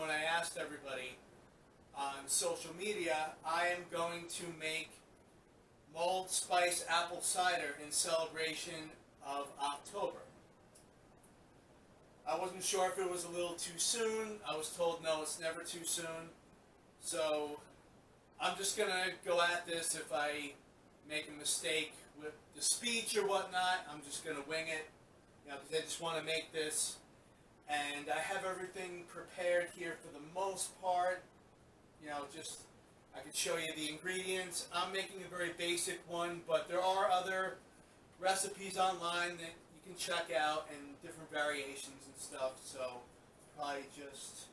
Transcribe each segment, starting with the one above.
when I asked everybody on social media, I am going to make mulled spice apple cider in celebration of October. I wasn't sure if it was a little too soon. I was told no, it's never too soon. So I'm just going to go at this. If I make a mistake with the speech or whatnot, I'm just going to wing it, because I just want to make this. And I have everything prepared here for the most part. Just I could show you the ingredients. I'm making a very basic one, but there are other recipes online that you can check out and different variations and stuff. So probably just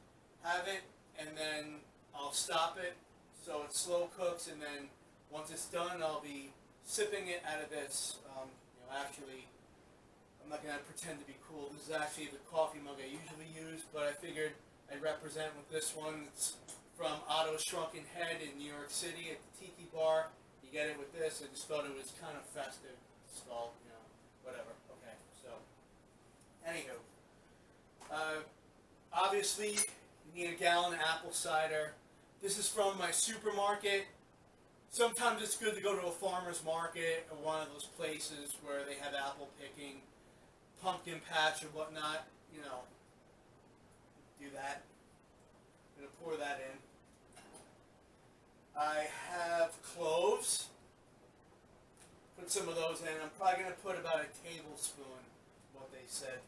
have it, and then I'll stop it so it slow cooks, and then once it's done, I'll be sipping it out of this. Actually, I'm not going to pretend to be cool. This is actually the coffee mug I usually use, but I figured I'd represent with this one. It's from Otto's Shrunken Head in New York City at the Tiki Bar. You get it with this. I just thought it was kind of festive. It's called, whatever. Okay, so, anywho. Obviously, you need a gallon of apple cider. This is from my supermarket. Sometimes it's good to go to a farmer's market or one of those places where they have apple picking, pumpkin patch or whatnot. Do that. I'm going to pour that in. I have cloves. Put some of those in. I'm probably going to put about a tablespoon, what they said.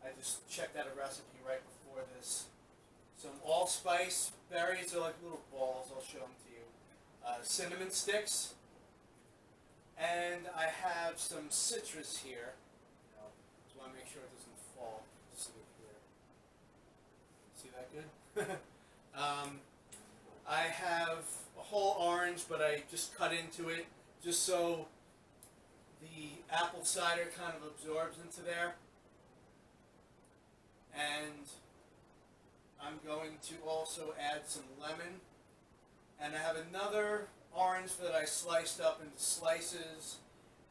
I just checked out a recipe right before this. Some allspice berries. They're like little balls. I'll show them to you. Cinnamon sticks. And I have some citrus here. Just want to make sure it doesn't fall. See it here. See that good? I have a whole orange, but I just cut into it just so the apple cider kind of absorbs into there. And I'm going to also add some lemon. And I have another orange that I sliced up into slices.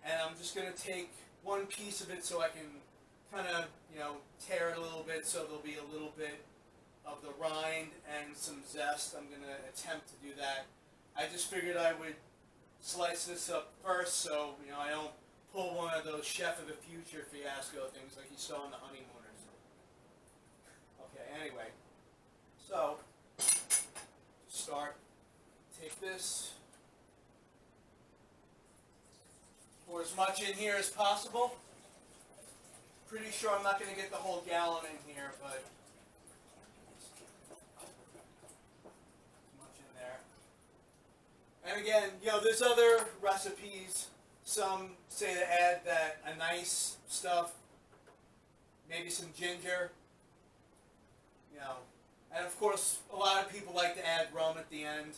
And I'm just going to take one piece of it so I can kind of, tear it a little bit so there'll be a little bit of the rind and some zest. I'm going to attempt to do that. I just figured I would slice this up first so, I don't pull one of those Chef of the Future fiasco things like you saw in The Honeymooners. Okay, anyway. So, to start, take this, pour as much in here as possible. Pretty sure I'm not going to get the whole gallon in here, but much in there. And again, there's other recipes. Some say to add that anise stuff, maybe some ginger, and of course a lot of people like to add rum at the end.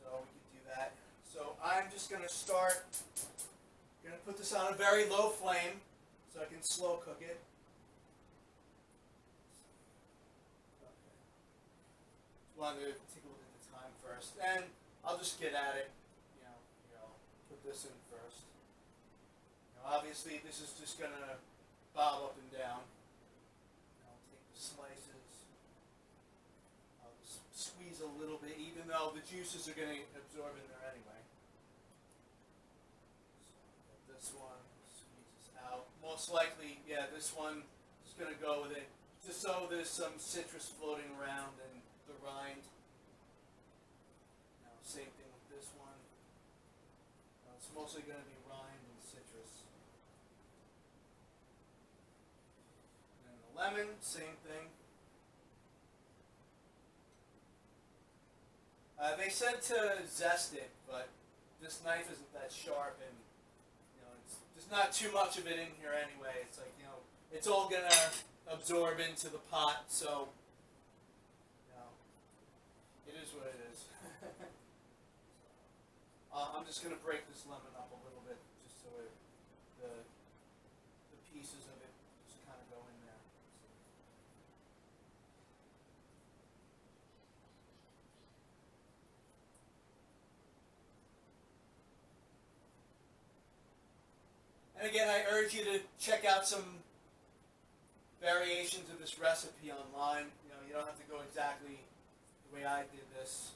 So we could do that. So I'm just going to put this on a very low flame so I can slow cook it. Just wanted to take a look at the time first, and I'll just get at it. Put this in first. Obviously this is just going to bob up and down. I'll take the slices. I'll just squeeze a little bit, even though the juices are going to absorb in there anyway. So this one squeezes out. Most likely, this one is going to go with it, just so there's some citrus floating around and the rind. Same thing with this one. It's mostly going to be rind and citrus. And then the lemon, same thing. They said to zest it, but this knife isn't that sharp, and there's not too much of it in here anyway. It's like, it's all going to absorb into the pot, so it is what it is. I'm just going to break this lemon up a little bit, just so the pieces of it just kind of go in there. And again, I urge you to check out some variations of this recipe online. You don't have to go exactly the way I did this.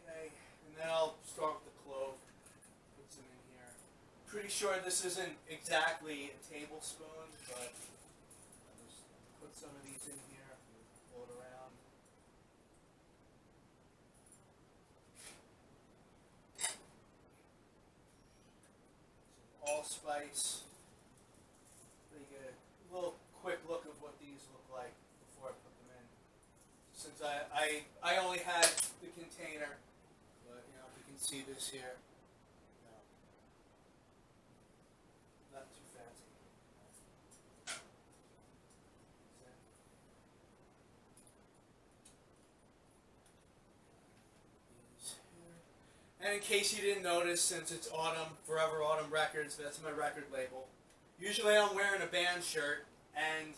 Okay, and then I'll start with the clove. Put some in here. Pretty sure this isn't exactly a tablespoon, but I'll just put some of these in here. Pull it around. Some allspice. Pretty good. A little quick look of what these look like before I put them in. Since I only had the container, but if you can see this here, not too fancy. And in case you didn't notice, since it's autumn, Forever Autumn Records, that's my record label. Usually I'm wearing a band shirt, and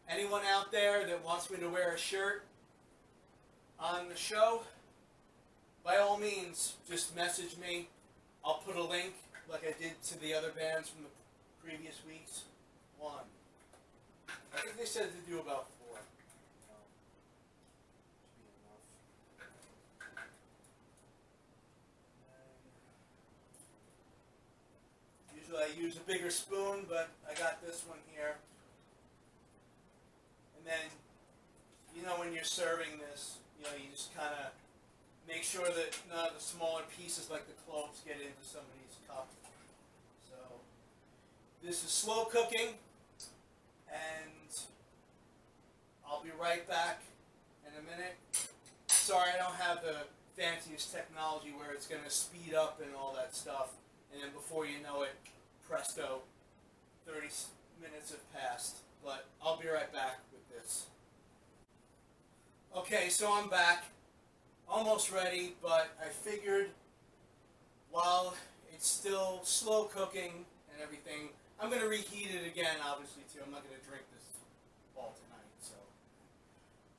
anyone out there that wants me to wear a shirt on the show, by all means, just message me. I'll put a link, like I did to the other bands from the previous weeks. One. I think they said to do about 4. Usually I use a bigger spoon, but I got this one here. And then, when you're serving this, you just kind of make sure that none of the smaller pieces like the cloves get into somebody's cup. So this is slow cooking, and I'll be right back in a minute. Sorry, I don't have the fanciest technology where it's going to speed up and all that stuff, and then before you know it, presto, 30 minutes have passed. But I'll be right back with this. Okay, so I'm back. Almost ready, but I figured while it's still slow cooking and everything, I'm going to reheat it again, obviously, too. I'm not going to drink this all tonight, so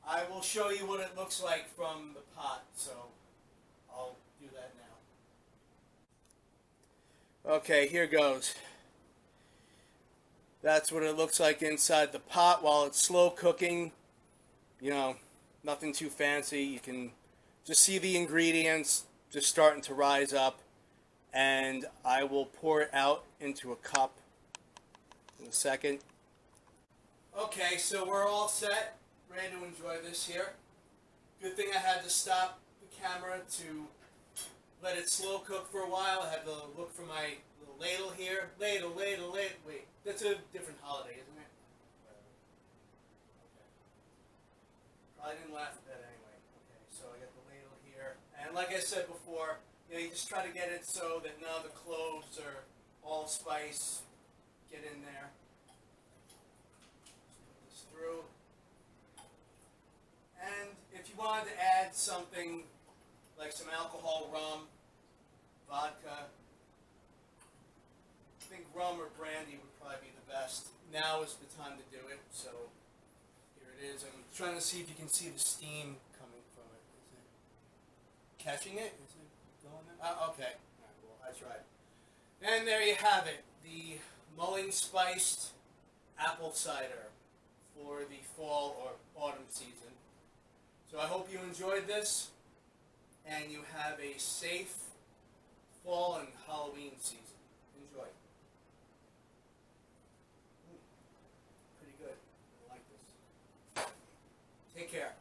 I will show you what it looks like from the pot, so I'll do that now. Okay, here goes. That's what it looks like inside the pot while it's slow cooking. Nothing too fancy. You can just see the ingredients just starting to rise up, and I will pour it out into a cup in a second. Okay, so we're all set, ready to enjoy this here. Good thing I had to stop the camera to let it slow cook for a while. I had to look for my little ladle here. Ladle. Wait, that's a different holiday, isn't it? I didn't laugh at that anyway. Okay, so I got the ladle here. And like I said before, you just try to get it so that none of the cloves or allspice get in there. Put this through. And if you wanted to add something like some alcohol, rum, vodka, I think rum or brandy would probably be the best. Now is the time to do it, so here it is. I'm trying to see if you can see the steam coming from it. Is it catching it? Is it going in? Oh, okay. All right, well, I tried. And there you have it, the mulling spiced apple cider for the fall or autumn season. So I hope you enjoyed this, and you have a safe fall and Halloween season. Enjoy. Pretty good. I like this. Take care.